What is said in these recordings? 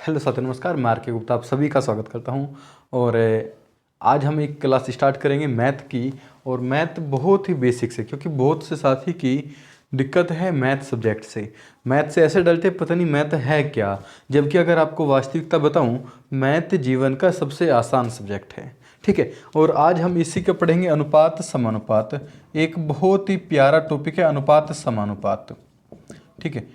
Hello साथियों, नमस्कार। मैं आर.के. गुप्ता आप सभी का स्वागत करता हूं। और आज हम एक क्लास स्टार्ट करेंगे मैथ की। और मैथ बहुत ही बेसिक से, क्योंकि बहुत से साथी की दिक्कत है मैथ सब्जेक्ट से। मैथ से ऐसे डरते पता नहीं मैथ है क्या, जबकि अगर आपको वास्तविकता बताऊं, मैथ जीवन का सबसे आसान सब्जेक्ट है। ठीक है, और आज हम इसी का पढ़ेंगे अनुपात समानुपात। एक बहुत ही प्यारा टॉपिक है अनुपात समानुपात। ठीक है,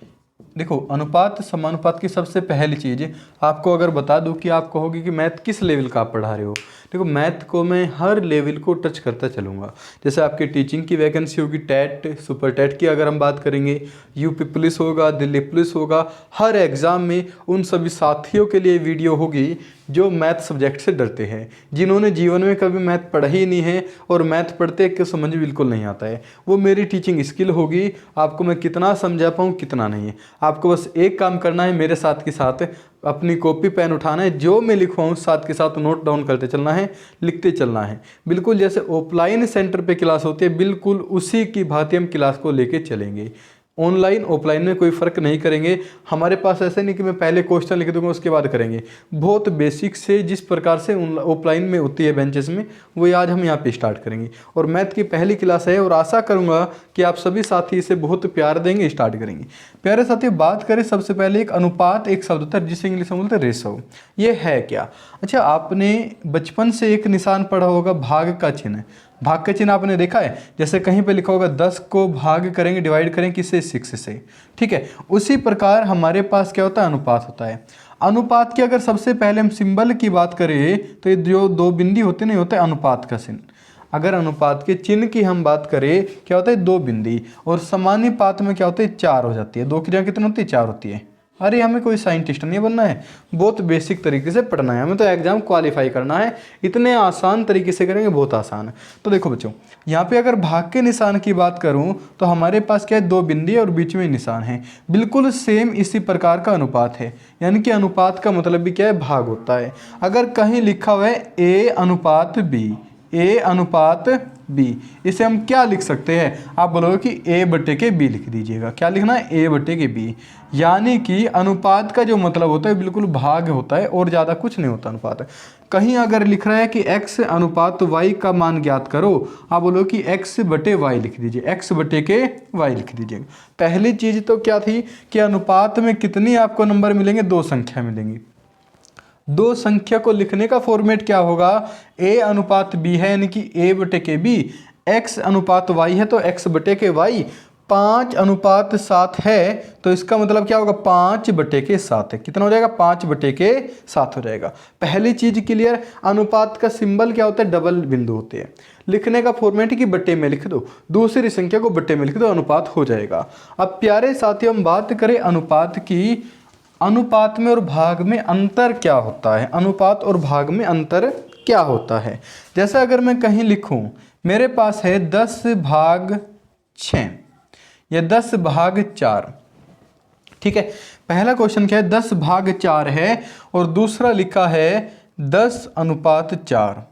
देखो अनुपात समानुपात की सबसे पहली चीज़ आपको अगर बता दूं कि आप कहोगे कि मैथ किस लेवल का आप पढ़ा रहे हो। देखो मैथ को मैं हर लेवल को टच करता चलूँगा। जैसे आपकी टीचिंग की वैकेंसी होगी, टेट सुपर टेट की अगर हम बात करेंगे, यूपी पुलिस होगा, दिल्ली पुलिस होगा, हर एग्ज़ाम में उन सभी साथियों के लिए वीडियो होगी जो मैथ सब्जेक्ट से डरते हैं, जिन्होंने जीवन में कभी मैथ पढ़ा ही नहीं है और मैथ पढ़ते कि समझ बिल्कुल नहीं आता है। वो मेरी टीचिंग स्किल होगी, आपको मैं कितना समझा पाऊँ कितना नहीं है। आपको बस एक काम करना है, मेरे साथ के साथ अपनी कॉपी पेन उठाना है, जो मैं लिखवाऊँ साथ के साथ नोट डाउन करते चलना है, लिखते चलना है। बिल्कुल जैसे ऑफलाइन सेंटर पे क्लास होती है, बिल्कुल उसी की भांति हम क्लास को लेके चलेंगे। ऑनलाइन ऑफलाइन में कोई फ़र्क नहीं करेंगे। हमारे पास ऐसे नहीं कि मैं पहले क्वेश्चन लिख दूंगा उसके बाद करेंगे। बहुत बेसिक से जिस प्रकार से ऑफलाइन में होती है बेंचेस में, वही आज हम यहाँ पे स्टार्ट करेंगे। और मैथ की पहली क्लास है और आशा करूँगा कि आप सभी साथी इसे बहुत प्यार देंगे, स्टार्ट करेंगे। प्यारे साथी, बात करें सबसे पहले एक अनुपात, एक शब्द होता है जिसे इंग्लिश में बोलते हैं रेशो। ये है क्या? अच्छा, आपने बचपन से एक निशान पढ़ा होगा, भाग का चिन्ह। भाग का चिन्ह आपने देखा है, जैसे कहीं पे लिखा होगा 10 को भाग करेंगे, डिवाइड करें किससे? 6 से। ठीक है, उसी प्रकार हमारे पास क्या होता है? अनुपात होता है। अनुपात की अगर सबसे पहले हम सिंबल की बात करें तो ये जो दो बिंदी होते नहीं होते अनुपात का चिन्ह। अगर अनुपात के चिन्ह की हम बात करें, क्या होता है? दो बिंदी। और समानुपात में क्या होता है? 4 हो जाती है। दो की जगह कितनी होती है? 4 होती है। अरे हमें कोई साइंटिस्ट नहीं बनना है, बहुत बेसिक तरीके से पढ़ना है, हमें तो एग्जाम क्वालिफाई करना है। इतने आसान तरीके से करेंगे, बहुत आसान है। तो देखो बच्चों, यहाँ पे अगर भाग के निशान की बात करूँ तो हमारे पास क्या है? दो बिंदी और बीच में निशान है। बिल्कुल सेम इसी प्रकार का अनुपात है, यानी कि अनुपात का मतलब भी क्या है? भाग होता है। अगर कहीं लिखा हुआ है ए अनुपात बी, ए अनुपात बी, इसे हम क्या लिख सकते हैं? आप बोलोगे कि ए बटे के बी लिख दीजिएगा। क्या लिखना है? ए बटे के बी। यानी कि अनुपात का जो मतलब होता है बिल्कुल भाग होता है और ज़्यादा कुछ नहीं होता अनुपात। कहीं अगर लिख रहा है कि x अनुपात y का मान ज्ञात करो, आप बोलो कि x बटे y लिख दीजिए, x बटे के y लिख दीजिएगा। पहली चीज़ तो क्या थी कि अनुपात में कितनी आपको नंबर मिलेंगे? दो संख्या मिलेंगी। दो संख्या को लिखने का फॉर्मेट क्या होगा? a अनुपात b है, यानी कि a बटे के b, x अनुपात y है तो x बटे के y, 5 अनुपात 7 है तो इसका मतलब क्या होगा? 5 बटे के 7 है। कितना हो जाएगा? 5 बटे के 7 हो जाएगा। पहली चीज क्लियर। अनुपात का सिंबल क्या होता है? डबल बिंदु होते हैं। लिखने का फॉर्मेट कि बट्टे में लिख दो, दूसरी संख्या को बट्टे में लिख दो, अनुपात हो जाएगा। अब प्यारे साथियों, हम बात करें अनुपात की। अनुपात में और भाग में अंतर क्या होता है? अनुपात और भाग में अंतर क्या होता है? जैसे अगर मैं कहीं लिखूं, मेरे पास है 10 भाग 6 या 10 भाग 4। ठीक है, पहला क्वेश्चन क्या है? 10 भाग 4 है और दूसरा लिखा है 10 अनुपात 4।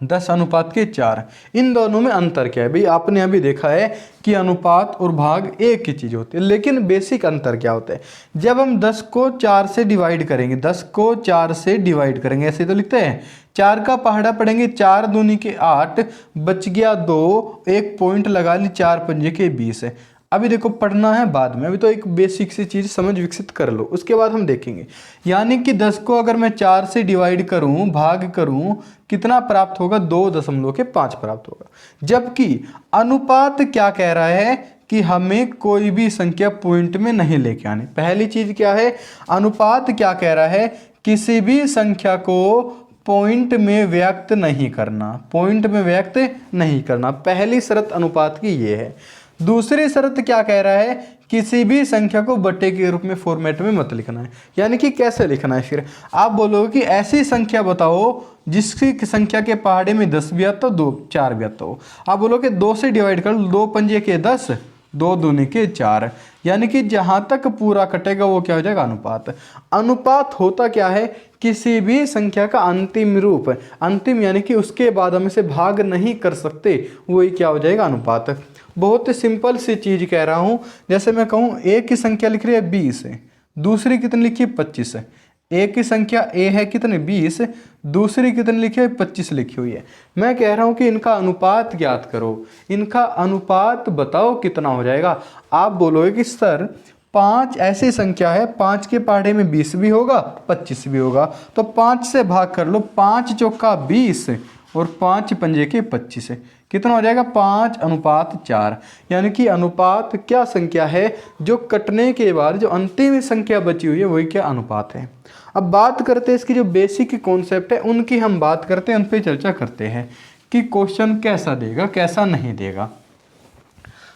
10 अनुपात के 4, इन दोनों में अंतर क्या है? भाई आपने अभी देखा है कि अनुपात और भाग एक ही चीज़ होती है, लेकिन बेसिक अंतर क्या होता है? जब हम 10 को 4 से डिवाइड करेंगे, 10 को 4 से डिवाइड करेंगे, ऐसे तो लिखते हैं। 4 का पहाड़ा पढ़ेंगे, 4 दूनी के 8, बच गया 2, एक पॉइंट लगा ली, 4 पंजे के 20 है। अभी देखो पढ़ना है बाद में, अभी तो एक बेसिक सी चीज़ समझ विकसित कर लो, उसके बाद हम देखेंगे। यानी कि 10 को अगर मैं 4 से डिवाइड करूं, भाग करूं, कितना प्राप्त होगा? 2.5 प्राप्त होगा। जबकि अनुपात क्या कह रहा है कि हमें कोई भी संख्या पॉइंट में नहीं लेके आनी। पहली चीज क्या है? अनुपात क्या कह रहा है? किसी भी संख्या को पॉइंट में व्यक्त नहीं करना, पॉइंट में व्यक्त नहीं करना। पहली शर्त अनुपात की ये है। दूसरी शर्त क्या कह रहा है? किसी भी संख्या को बट्टे के रूप में फॉर्मेट में मत लिखना है। यानी कि कैसे लिखना है? फिर आप बोलोगे कि ऐसी संख्या बताओ जिसकी संख्या के पहाड़े में 10 भी आता हो, 2 4 भी आता हो। आप बोलोगे 2 से डिवाइड कर लो, 2 पंजे के 10, 2 दूनी के 4। यानी कि जहां तक पूरा कटेगा वो क्या हो जाएगा? अनुपात। अनुपात होता क्या है? किसी भी संख्या का अंतिम रूप। अंतिम यानी कि उसके बाद हम इसे भाग नहीं कर सकते, वही क्या हो जाएगा? अनुपात। बहुत सिंपल सी चीज़ कह रहा हूँ। जैसे मैं कहूँ एक की संख्या लिख रही है 20 है, दूसरी कितनी लिखी है 25 है। एक की संख्या a है कितने 20, दूसरी कितनी लिखी है 25 लिखी हुई है। मैं कह रहा हूं कि इनका अनुपात ज्ञात करो, इनका अनुपात बताओ कितना हो जाएगा। आप बोलोगे कि सर 5 ऐसी संख्या है, 5 के पहाड़े में 20 भी होगा 25 भी होगा, तो 5 से भाग कर लो, 5 चौका 20 और 5 पंजे के 25 है, कितना हो जाएगा 5:4। यानी कि अनुपात क्या संख्या है, जो कटने के बाद जो अंतिम संख्या बची हुई है वही क्या अनुपात है। अब बात करते हैं इसकी जो बेसिक कॉन्सेप्ट है उनकी, हम बात करते हैं, उन पर चर्चा करते हैं कि क्वेश्चन कैसा देगा कैसा नहीं देगा।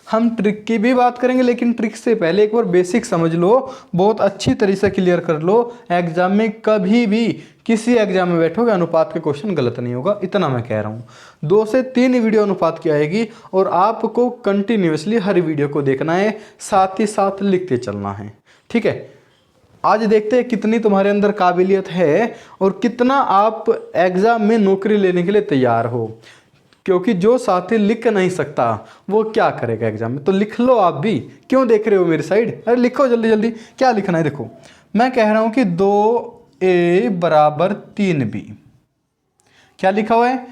हम ट्रिक की भी बात करेंगे, लेकिन ट्रिक से पहले एक बार बेसिक समझ लो, बहुत अच्छी तरीके से क्लियर कर लो। एग्जाम में कभी भी किसी एग्जाम में बैठोगे अनुपात के क्वेश्चन गलत नहीं होगा, इतना मैं कह रहा हूँ। 2 से 3 वीडियो अनुपात की आएगी और आपको कंटिन्यूसली हर वीडियो को देखना है, साथ ही साथ लिखते चलना है, ठीक है। आज देखते हैं कितनी तुम्हारे अंदर काबिलियत है और कितना आप एग्जाम में नौकरी लेने के लिए तैयार हो, क्योंकि जो साथी लिख नहीं सकता वो क्या करेगा एग्जाम में। तो लिख लो आप भी, क्यों देख रहे हो मेरी साइड, अरे लिखो जल्दी जल्दी, क्या लिखना है। देखो मैं कह रहा हूं कि 2a बराबर 3b, क्या लिखा हुआ है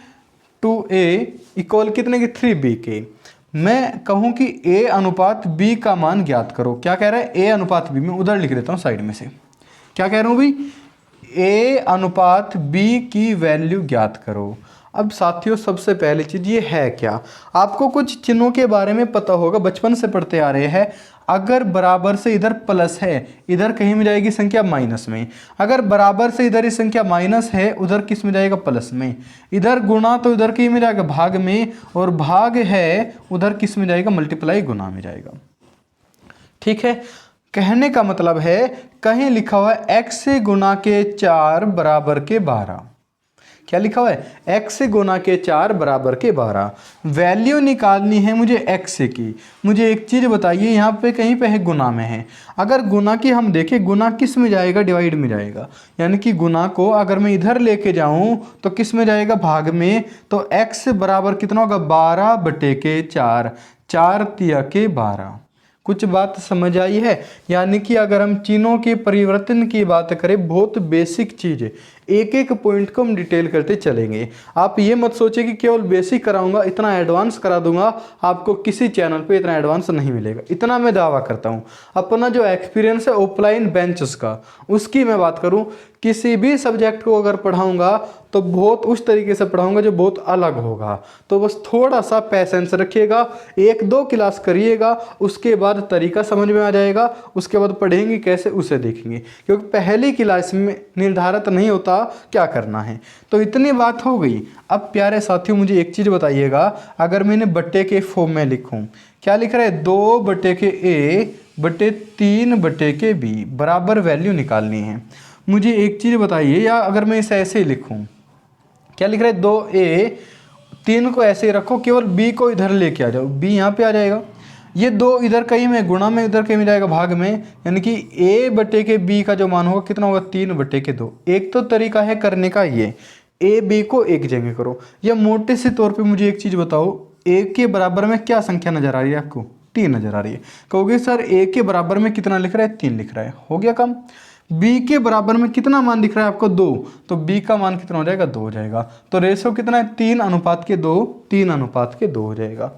2a इक्वल कितने की 3b के। मैं कहूं कि a अनुपात b का मान ज्ञात करो, क्या कह रहा है a अनुपात b, मैं उधर लिख देता हूं साइड में से, क्या कह रहा हूं भाई a अनुपात b की वैल्यू ज्ञात करो। अब साथियों सबसे पहली चीज ये है क्या, आपको कुछ चिन्हों के बारे में पता होगा, बचपन से पढ़ते आ रहे हैं। अगर बराबर से इधर प्लस है, इधर कहीं में जाएगी संख्या माइनस में। अगर बराबर से इधर ही संख्या माइनस है, उधर किस में जाएगा प्लस में। इधर गुणा तो इधर कहीं में जाएगा भाग में, और भाग है उधर किस में जाएगा मल्टीप्लाई गुणा में जाएगा, ठीक है। कहने का मतलब है कहीं लिखा हुआ है x से गुणा के 4 बराबर के 12, क्या लिखा हुआ है x से गुणा के 4 बराबर के 12। वैल्यू निकालनी है मुझे x की। मुझे एक चीज़ बताइए, यहाँ पे कहीं पे है गुणा में है, अगर गुणा की हम देखें, गुणा किस में जाएगा डिवाइड में जाएगा, यानी कि गुणा को अगर मैं इधर लेके जाऊँ तो किस में जाएगा भाग में। तो x बराबर कितना होगा 12/4, 4 तिया के 12। कुछ बात समझ आई है। यानी कि अगर हम चिन्हों के परिवर्तन की बात करें, बहुत बेसिक चीज़ है, एक एक पॉइंट को हम डिटेल करते चलेंगे। आप ये मत सोचिए कि केवल बेसिक कराऊंगा, इतना एडवांस करा दूंगा, आपको किसी चैनल पे इतना एडवांस नहीं मिलेगा, इतना मैं दावा करता हूँ। अपना जो एक्सपीरियंस है ऑफलाइन बेंचेस का, उसकी मैं बात करूँ, किसी भी सब्जेक्ट को अगर पढ़ाऊंगा तो बहुत उस तरीके से पढ़ाऊंगा जो बहुत अलग होगा। तो बस थोड़ा सा पैसेंस रखिएगा, 1-2 क्लास करिएगा, उसके बाद तरीका समझ में आ जाएगा, उसके बाद पढ़ेंगे कैसे उसे देखेंगे, क्योंकि पहली क्लास में निर्धारित नहीं होता क्या करना है। तो इतनी बात हो गई। अब प्यारे साथियों मुझे एक चीज़ बताइएगा, अगर मैंने बट्टे के फॉर्म में लिखूं, क्या लिख रहा है 2/a/3/b बराबर वैल्यू निकालनी है। मुझे एक चीज़ बताइए, या अगर मैं इसे ऐसे ही लिखूं, क्या लिख रहा है 2a, 3 को ऐसे ही रखो, केवल b को इधर लेके आ जाओ, b यहाँ पे आ जाएगा, ये 2 इधर कहीं में गुणा में, इधर कहीं में जाएगा भाग में, यानी कि a/b का जो मान होगा कितना होगा 3/2। एक तो तरीका है करने का ये, a b को एक जगह करो, या मोटे से तौर पे मुझे एक चीज़ बताओ, a के बराबर में क्या संख्या नजर आ रही है आपको 3 नजर आ रही है। कहोगे सर a के बराबर में कितना लिख रहा है 3 लिख रहा है, हो गया काम। b के बराबर में कितना मान दिख रहा है आपको 2, तो b का मान कितना हो जाएगा 2 हो जाएगा। तो रेशो कितना है 3:2, 3:2 हो जाएगा।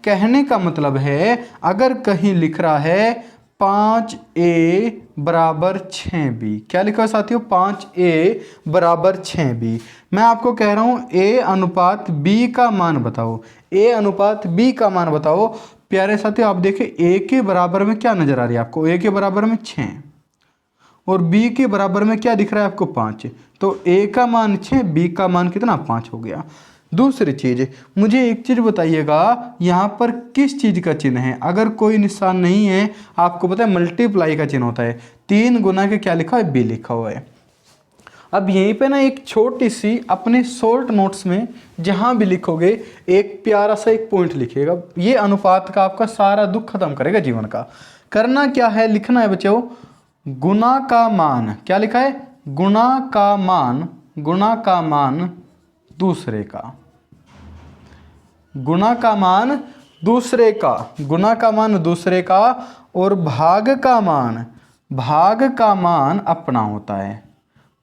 कहने का मतलब है अगर कहीं लिख रहा है 5a बराबर 6b, क्या लिखा है साथियों 5a बराबर 6b, मैं आपको कह रहा हूं a अनुपात b का मान बताओ, a अनुपात b का मान बताओ। प्यारे साथियों आप देखें a के बराबर में क्या नजर आ रही है आपको, a के बराबर में 6 और b के बराबर में क्या दिख रहा है आपको 5, तो a का मान 6, b का मान कितना 5 हो गया। दूसरी चीज़ मुझे एक चीज़ बताइएगा, यहाँ पर किस चीज़ का चिन्ह है, अगर कोई निशान नहीं है, आपको पता है मल्टीप्लाई का चिन्ह होता है, 3 गुना के क्या लिखा है b लिखा हुआ है। अब यहीं पे ना एक छोटी सी अपने शॉर्ट नोट्स में जहाँ भी लिखोगे एक प्यारा सा एक पॉइंट लिखिएगा, ये अनुपात का आपका सारा दुख खत्म करेगा जीवन का। करना क्या है, लिखना है बच्चों गुणा का मान, क्या लिखा है गुणा का मान, गुणा का मान दूसरे का, गुणा का मान दूसरे का, गुणा का मान दूसरे का, और भाग का मान भाग का मान अपना होता है,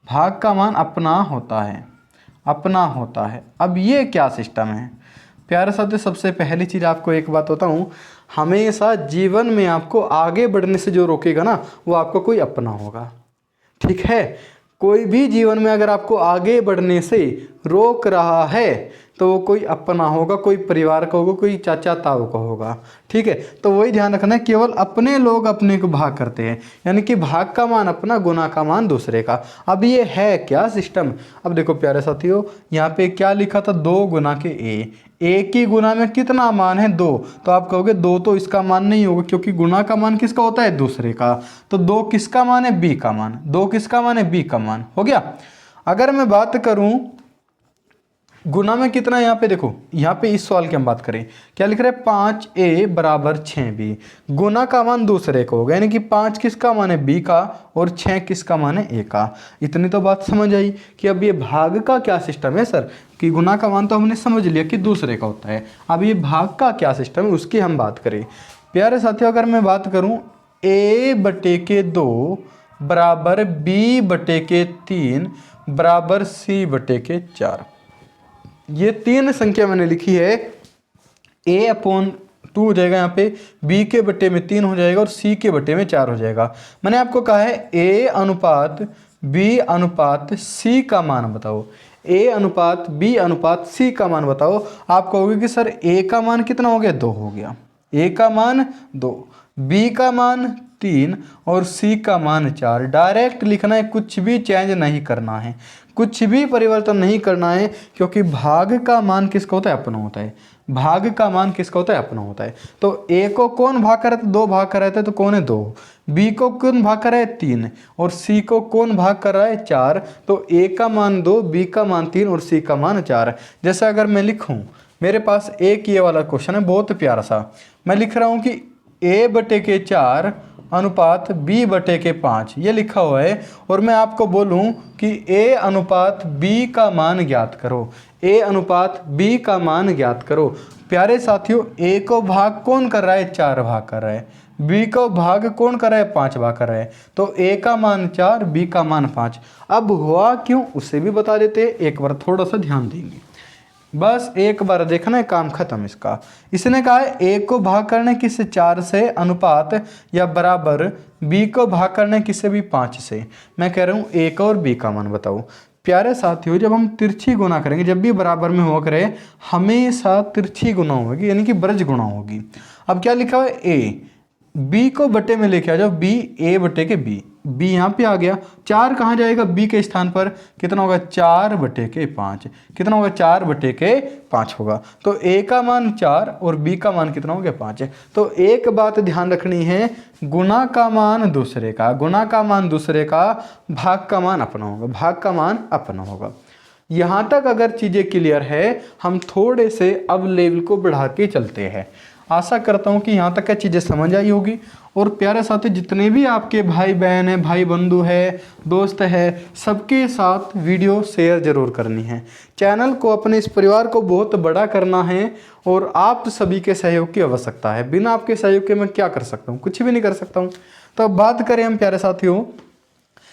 भाग का मान अपना होता है, अपना होता है। अब ये क्या सिस्टम है प्यारे साथियों? सबसे पहली चीज़ आपको एक बात होता हूँ, हमेशा जीवन में आपको आगे बढ़ने से जो रोकेगा ना, वो आपको कोई अपना होगा। ठीक है, कोई भी जीवन में अगर आपको आगे बढ़ने से रोक रहा है तो वो कोई अपना होगा, कोई परिवार का होगा, कोई चाचा ताऊ का होगा। ठीक है, तो वही ध्यान रखना है, केवल अपने लोग अपने को भाग करते हैं, यानी कि भाग का मान अपना, गुना का मान दूसरे का। अब ये है क्या सिस्टम? अब देखो प्यारे साथियों, यहाँ पे क्या लिखा था, 2 गुना के ए की गुना में कितना मान है 2, तो आप कहोगे 2 तो इसका मान नहीं होगा, क्योंकि गुना का मान किसका होता है, दूसरे का। तो 2 किसका मान है, बी का मान। 2 किसका मान है, बी का मान। हो गया। अगर मैं बात करूं गुना में कितना, यहाँ पे देखो, यहाँ पे इस सवाल की हम बात करें, क्या लिख रहे हैं, 5a बराबर 6b। गुना का मान दूसरे का होगा, यानी कि 5 किसका मान है, b का, और 6 किसका मान है, a का। इतनी तो बात समझ आई कि अब ये भाग का क्या सिस्टम है सर, कि गुना का मान तो हमने समझ लिया कि दूसरे का होता है, अब ये भाग का क्या सिस्टम है उसकी हम बात करें। प्यारे साथियों, अगर मैं बात करूँ a/2 बराबर b/3 बराबर c/4, ये 3 संख्या मैंने लिखी है। a/2 हो जाएगा यहाँ पे, b के बट्टे में 3 हो जाएगा और c के बट्टे में 4 हो जाएगा। मैंने आपको कहा है a अनुपात b अनुपात c का मान बताओ, a अनुपात b अनुपात c का मान बताओ। आप कहोगे कि सर a का मान कितना हो गया, 2 हो गया, a का मान 2, b का मान 3 और c का मान 4। डायरेक्ट लिखना है, कुछ भी चेंज नहीं करना है, कुछ भी परिवर्तन नहीं करना है, क्योंकि भाग का मान किसका होता है, अपना होता है। भाग का मान किसका होता है, अपना होता है। तो a को कौन भाग कर रहा है, 2 भाग कर रहा है, तो कौन है, 2। b को कौन भाग कर रहा है, 3, और c को कौन भाग कर रहा है, 4। तो a का मान 2, b का मान 3 और c का मान 4। जैसे अगर मैं लिखूं, मेरे पास एक ये वाला क्वेश्चन है बहुत प्यारा सा, मैं लिख रहा हूं कि a/4 अनुपात b/5, ये लिखा हुआ है, और मैं आपको बोलूं कि a अनुपात b का मान ज्ञात करो, a अनुपात b का मान ज्ञात करो। प्यारे साथियों, a को भाग कौन कर रहा है, 4 भाग कर रहा है, b को भाग कौन कर रहा है, 5 भाग कर रहा है। तो a का मान 4, b का मान 5। अब हुआ क्यों उसे भी बता देते हैं, एक बार थोड़ा सा ध्यान देंगे, बस एक बार देखना है, काम खत्म इसका। इसने कहा है a को भाग करने किससे, 4 से, अनुपात या बराबर b को भाग करने किससे भी, 5 से। मैं कह रहा हूँ a का और b का मान बताओ। प्यारे साथियों, जब हम तिरछी गुना करेंगे, जब भी बराबर में हुआ करे, हमेशा तिरछी गुना होगी, यानी कि ब्रज गुना होगी। अब क्या लिखा हुआ है, a, b को बटे में लेके आ जाओ, b a/b, b यहाँ पे आ गया, 4 कहाँ जाएगा, b के स्थान पर, कितना होगा, 4/5। कितना होगा, 4/5 होगा। तो a का मान 4 और b का मान कितना हो गया, 5 है। तो एक बात ध्यान रखनी है, गुना का मान दूसरे का, गुना का मान दूसरे का, भाग का मान अपना होगा, भाग का मान अपना होगा। यहाँ तक अगर चीज़ें क्लियर है, हम थोड़े से अब लेवल को बढ़ा के चलते हैं। आशा करता हूँ कि यहाँ तक क्या चीज़ें समझ आई होगी। और प्यारे साथी, जितने भी आपके भाई बहन हैं, भाई बंधु है, दोस्त है, सबके साथ वीडियो शेयर जरूर करनी है। चैनल को, अपने इस परिवार को बहुत बड़ा करना है, और आप सभी के सहयोग की आवश्यकता है। बिना आपके सहयोग के मैं क्या कर सकता हूँ, कुछ भी नहीं कर सकता हूँ। तो अब बात करें हम प्यारे साथियों,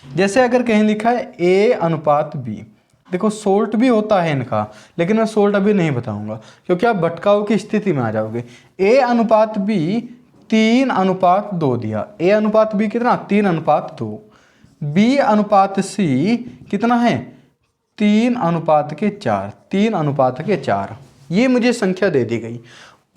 जैसे अगर कहीं लिखा है a अनुपात b, देखो सोल्ट भी होता है इनका, लेकिन मैं सोल्ट अभी नहीं बताऊंगा, क्योंकि आप भटकाव की स्थिति में आ जाओगे। a अनुपात b 3:2 दिया, a अनुपात b कितना, 3:2, b अनुपात c कितना है, 3:4, 3:4। ये मुझे संख्या दे दी गई।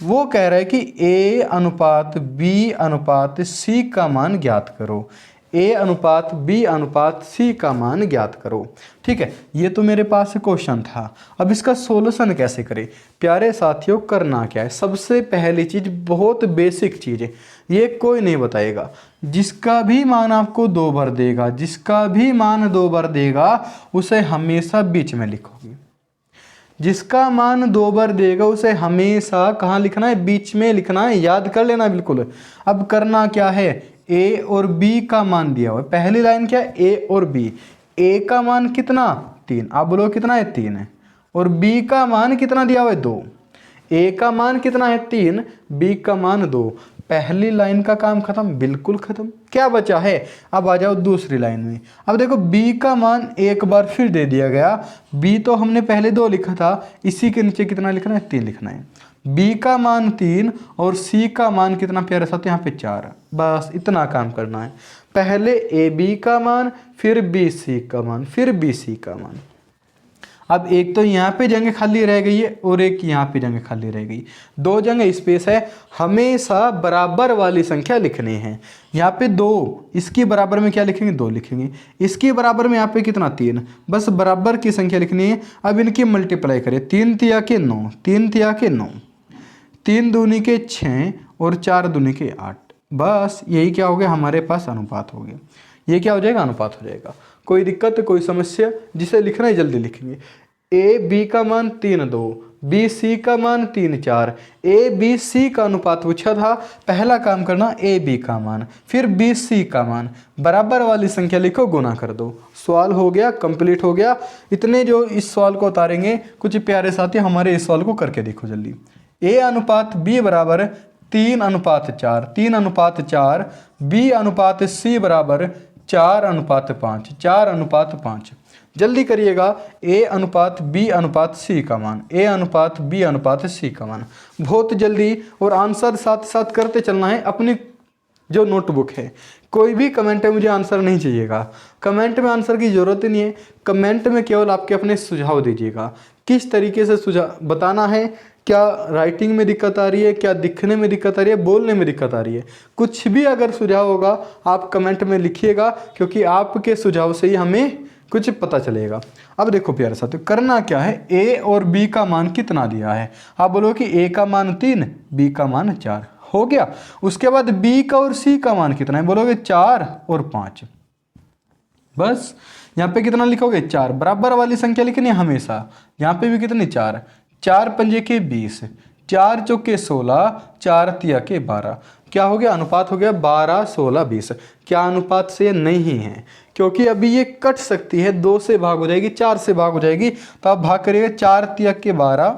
वो कह रहा है कि a अनुपात b अनुपात c का मान ज्ञात करो, a अनुपात b अनुपात c का मान ज्ञात करो। ठीक है, ये तो मेरे पास क्वेश्चन था। अब इसका सॉल्यूशन कैसे करें? प्यारे साथियों, करना क्या है, सबसे पहली चीज, बहुत बेसिक चीज है, ये कोई नहीं बताएगा। जिसका भी मान आपको 2 बार देगा, जिसका भी मान 2 बार देगा, उसे हमेशा बीच में लिखोगे। जिसका मान 2 बार देगा उसे हमेशा कहाँ लिखना है, बीच में लिखना है, याद कर लेना बिल्कुल। अब करना क्या है, a और b का मान दिया हुआ है। पहली लाइन क्या है, a और b। a का मान कितना, 3, आप बोलो कितना है, 3 है। और b का मान कितना दिया हुआ है, 2। a का मान कितना है, 3, b का मान 2। पहली लाइन का काम खत्म, बिल्कुल खत्म। क्या बचा है? अब आ जाओ दूसरी लाइन में। अब देखो b का मान एक बार फिर दे दिया गया। b तो हमने पहले 2 लिखा था, इसी के नीचे कितना लिखना है? 3 लिखना है। b का मान 3 और c का मान कितना प्यारे साथ यहाँ पे 4। बस इतना काम करना है। पहले ab का मान, फिर bc का मान, फिर bc का मान। अब एक तो यहाँ पे जगह खाली रह गई है और एक यहाँ पे जगह खाली रह गई, 2 जगह स्पेस है। हमेशा बराबर वाली संख्या लिखनी है। यहाँ पे 2, इसकी बराबर में क्या लिखेंगे? 2 लिखेंगे। इसकी बराबर में यहाँ पे कितना? 3। बस बराबर की संख्या लिखनी है। अब इनकी मल्टीप्लाई करें, 3 तिया के 9, 3 तिया के 9, 3 दूनी के 6 और 4 दूनी के 8। बस यही क्या हो गया? हमारे पास अनुपात हो गया। ये क्या हो जाएगा? अनुपात हो जाएगा। कोई दिक्कत, कोई समस्या? जिसे लिखना है जल्दी लिखेंगे। ए बी का मान 3 2, बी सी का मान 3 4। ए बी सी का अनुपात पूछा था, पहला काम करना ए बी का मान, फिर बी सी का मान, बराबर वाली संख्या लिखो, गुना कर दो। सवाल हो गया, कंप्लीट हो गया। इतने जो इस सवाल को उतारेंगे, कुछ प्यारे साथी हमारे इस सवाल को करके देखो जल्दी। ए अनुपात बी बराबर 3 अनुपात 4, 3 अनुपात 4। बी अनुपात सी बराबर 4 अनुपात 5, 4 अनुपात 5। जल्दी करिएगा। ए अनुपात बी अनुपात सी का मान, ए अनुपात बी अनुपात सी का मान। बहुत जल्दी, और आंसर साथ साथ करते चलना है। अपनी जो नोटबुक है, कोई भी कमेंट में मुझे आंसर नहीं चाहिएगा। कमेंट में आंसर की ज़रूरत नहीं है। कमेंट में केवल आपके अपने सुझाव दीजिएगा, किस तरीके से सुझाव बताना है। क्या राइटिंग में दिक्कत आ रही है, क्या दिखने में दिक्कत आ रही है, बोलने में दिक्कत आ रही है, कुछ भी अगर सुझाव होगा आप कमेंट में लिखिएगा, क्योंकि आपके सुझाव से ही हमें कुछ पता चलेगा। अब देखो प्यारे साथियों, करना क्या है? ए और बी का मान कितना दिया है? आप बोलो कि ए का मान 3, बी का मान 4, हो गया। उसके बाद बी का और सी का मान कितना है? बोलोगे 4 और 5। बस यहाँ पे कितना लिखोगे? 4। बराबर वाली संख्या लिखनी है हमेशा। यहाँ पे भी कितनी? 4, 4 पंजे के 20, 4 चौके 16, 4 तिया के 12। क्या हो गया? अनुपात हो गया 12 16 20। क्या अनुपात से नहीं है? क्योंकि अभी ये कट सकती है, 2 से भाग हो जाएगी, 4 से भाग हो जाएगी, तो आप भाग करिएगा 4 तिया के 12,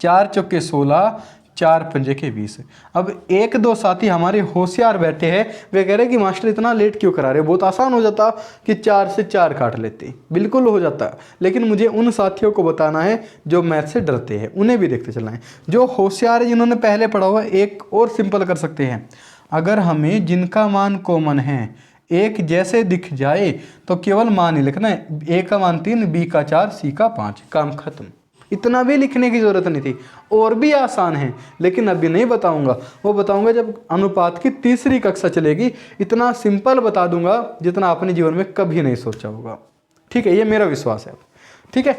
4 चौके 16, 4 पंजे के 20। अब 1-2 साथी हमारे होशियार बैठे हैं, वे कह रहे हैं कि मास्टर इतना लेट क्यों करा रहे हो? बहुत आसान हो जाता कि 4 से 4 काट लेते, बिल्कुल हो जाता। लेकिन मुझे उन साथियों को बताना है जो मैथ से डरते हैं, उन्हें भी देखते चलना है। जो होशियार है, जिन्होंने पहले पढ़ा हुआ, एक और सिंपल कर सकते हैं। अगर हमें जिनका मान कॉमन है एक जैसे दिख जाए तो केवल मान ही लिखना है। ए का मान 3, बी का 4, सी का 5, काम खत्म। इतना भी लिखने की ज़रूरत नहीं थी। और भी आसान है, लेकिन अभी नहीं बताऊंगा, वो बताऊंगा जब अनुपात की तीसरी कक्षा चलेगी। इतना सिंपल बता दूंगा जितना अपने जीवन में कभी नहीं सोचा होगा। ठीक है, ये मेरा विश्वास है। ठीक है,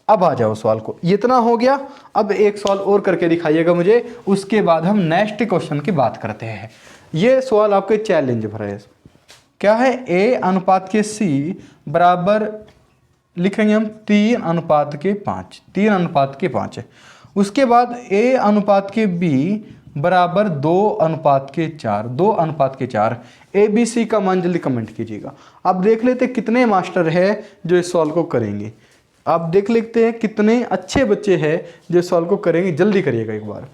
अब आ जाओ सवाल को। इतना हो गया। अब एक सवाल और करके दिखाइएगा मुझे, उसके बाद हम नेक्स्ट क्वेश्चन की बात करते हैं। ये सवाल आपके चैलेंज भरा है। क्या है? ए अनुपात के सी बराबर लिखेंगे हम 3 अनुपात के 5, 3 अनुपात के 5। उसके बाद ए अनुपात के बी बराबर 2 अनुपात के 4, 2 अनुपात के 4। ए बी सी का मान जल्दी कमेंट कीजिएगा। अब देख लेते कितने मास्टर है जो इस सवाल को करेंगे। आप देख लेते हैं कितने अच्छे बच्चे हैं जो इस सवाल को करेंगे। जल्दी करिएगा एक बार,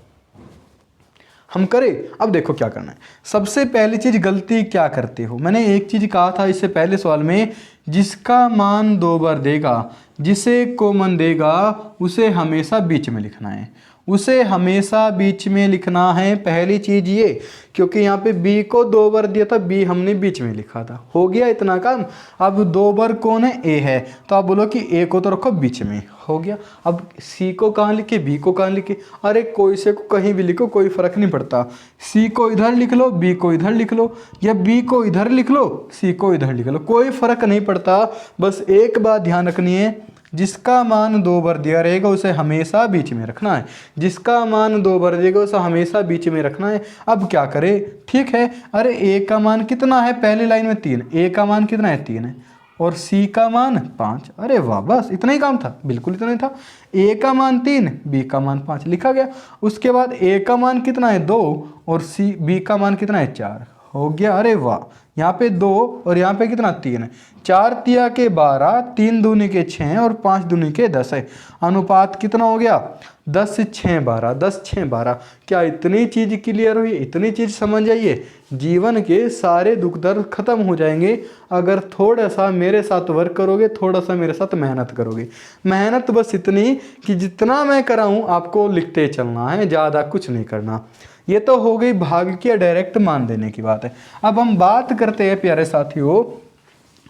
हम करें। अब देखो क्या करना है। सबसे पहली चीज, गलती क्या करते हो? मैंने एक चीज कहा था इससे पहले सवाल में, जिसका मान 2 बार देगा, जिसे कॉमन देगा, उसे हमेशा बीच में लिखना है, उसे हमेशा बीच में लिखना है। पहली चीज ये, क्योंकि यहाँ पे b को 2 बार दिया था, b हमने बीच में लिखा था। हो गया इतना काम। अब 2 बार कौन है? a है, तो आप बोलो कि a को तो रखो बीच में, हो गया। अब c को कहाँ लिखे, b को कहाँ लिखे? अरे कोई से को कहीं भी लिखो, कोई फर्क नहीं पड़ता। c को इधर लिख लो, b को इधर लिख लो, या b को इधर लिख लो, c को इधर लिख लो, कोई फर्क नहीं पड़ता। बस एक बात ध्यान रखनी है, जिसका मान 2 बार दिया रहेगा उसे हमेशा बीच में रखना है। जिसका मान 2 बार देगा उसे हमेशा बीच में रखना है। अब क्या करें? ठीक है, अरे ए का मान कितना है? पहली लाइन में 3, ए का मान कितना है? 3 है, और सी का मान 5। अरे वाह, बस इतना ही काम था, बिल्कुल इतना ही था। ए का मान 3, बी का मान 5 लिखा गया। उसके बाद ए का मान कितना है? 2, और सी बी का मान कितना है? 4, हो गया। अरे वाह, यहाँ पे 2 और यहाँ पे कितना 3 है। 4 तिया के 12, 3 दूनी के 6 और 5 दूनी के 10 है। अनुपात कितना हो गया 10 से 6 12, 10 6 12। क्या इतनी चीज़ क्लियर हुई, इतनी चीज़ समझ जाइए, जीवन के सारे दुख दर्द खत्म हो जाएंगे अगर थोड़ा सा मेरे साथ वर्क करोगे, थोड़ा सा मेरे साथ मेहनत करोगे। मेहनत बस इतनी कि जितना मैं कराऊँ आपको लिखते चलना है, ज़्यादा कुछ नहीं करना। ये तो हो गई भाग्य की डायरेक्ट मान देने की बात है। अब हम बात करते हैं प्यारे साथियों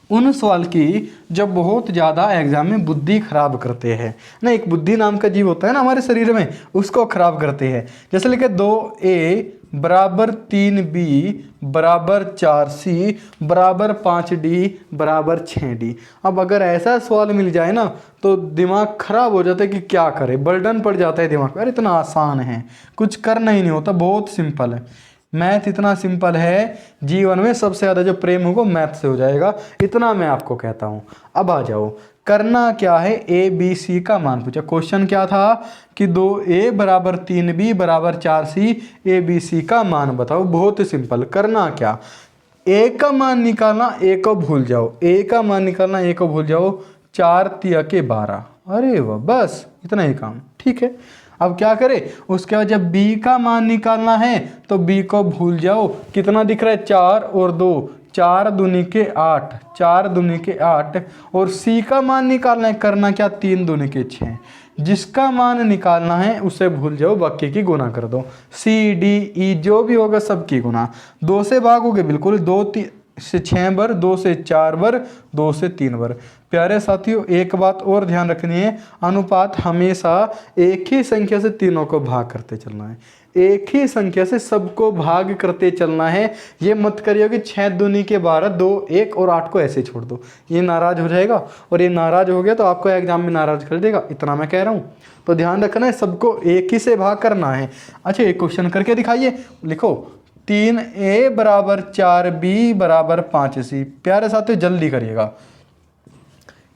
उन सवाल की जब बहुत ज़्यादा एग्जाम में बुद्धि खराब करते हैं ना। एक बुद्धि नाम का जीव होता है ना हमारे शरीर में, उसको खराब करते हैं। जैसे लिखे 2a बराबर 3b बराबर 4c बराबर 5d बराबर 6d। अब अगर ऐसा सवाल मिल जाए ना तो दिमाग खराब हो जाता है कि क्या करे, बर्डन पड़ जाता है दिमाग पर। अरे इतना आसान है, कुछ करना ही नहीं होता, बहुत सिंपल है। मैथ इतना सिंपल है, जीवन में सबसे ज़्यादा जो प्रेम होगा मैथ से हो जाएगा, इतना मैं आपको कहता हूँ। अब आ जाओ, करना क्या है, ए बी सी का मान पूछा। क्वेश्चन क्या था कि 2a बराबर 3b बराबर 4c, ए बी सी का मान बताओ। बहुत ही सिंपल, करना क्या, ए का मान निकालना, ए को भूल जाओ, ए का मान निकालना, ए को भूल जाओ। 4 तिया के 12, अरे वाह, बस इतना ही काम, ठीक है। अब क्या करें, उसके बाद जब b का मान निकालना है तो b को भूल जाओ। कितना दिख रहा है 4 और 2, 4 दूनी के 8, 4 दूनी के 8। और c का मान निकालना है, करना क्या 3 दूनी के 6। जिसका मान निकालना है उसे भूल जाओ, बाकी की गुना कर दो। c d e जो भी होगा सबकी गुना। 2 से भागोगे बिल्कुल, 2 से 6 बार, 2 से 4 बार, 2 से 3 बार। प्यारे साथियों एक बात और ध्यान रखनी है, अनुपात हमेशा एक ही संख्या से तीनों को भाग करते चलना है, एक ही संख्या से सबको भाग करते चलना है। ये मत करिए कि 6 दूनी के 12, 2 1 और 8 को ऐसे छोड़ दो, ये नाराज हो जाएगा और ये नाराज हो गया तो आपको एग्जाम में नाराज कर देगा, इतना मैं कह रहा हूँ। तो ध्यान रखना है, सबको एक ही से भाग करना है। अच्छा एक क्वेश्चन करके दिखाइए, लिखो 3a बराबर 4b बराबर 5c। प्यारे साथियों जल्दी करिएगा,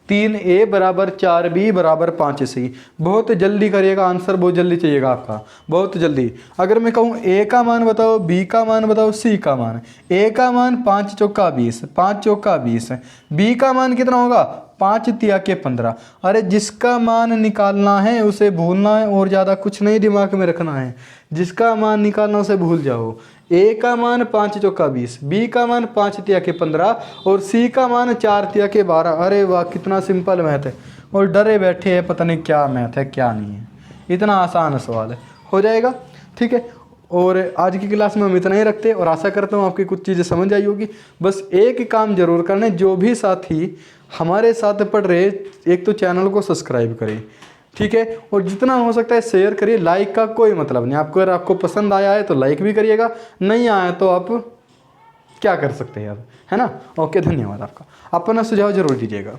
3a बराबर 4b बराबर 5c। बहुत जल्दी करिएगा, आंसर बहुत जल्दी चाहिएगा आपका, बहुत जल्दी। अगर मैं कहूँ a का मान बताओ, b का मान बताओ, c का मान। a का मान 5 चौका 20, 5 चौका 20। b का मान कितना होगा 5 तिया के 15। अरे जिसका मान निकालना है उसे भूलना है और ज़्यादा कुछ नहीं दिमाग में रखना है। जिसका मान निकालना उसे भूल जाओ। a का मान 5 चौका 20, b का मान 5 तिया के 15 और c का मान 4 तिया के 12। अरे वाह कितना सिंपल मैथ है, और डरे बैठे हैं पता नहीं क्या मैथ है क्या नहीं है, इतना आसान सवाल है, हो जाएगा ठीक है। और आज की क्लास में हम इतना ही रखते हैं और आशा करता हूँ आपकी कुछ चीज़ें समझ आई होगी। बस एक काम जरूर करना है, जो भी साथी हमारे साथ पढ़ रहे एक तो चैनल को सब्सक्राइब करें, ठीक है, और जितना हो सकता है शेयर करिए। लाइक का कोई मतलब नहीं, आपको अगर आपको पसंद आया है तो लाइक भी करिएगा, नहीं आया तो आप क्या कर सकते हैं अब, है ना। ओके धन्यवाद आपका, अपना सुझाव जरूर दीजिएगा।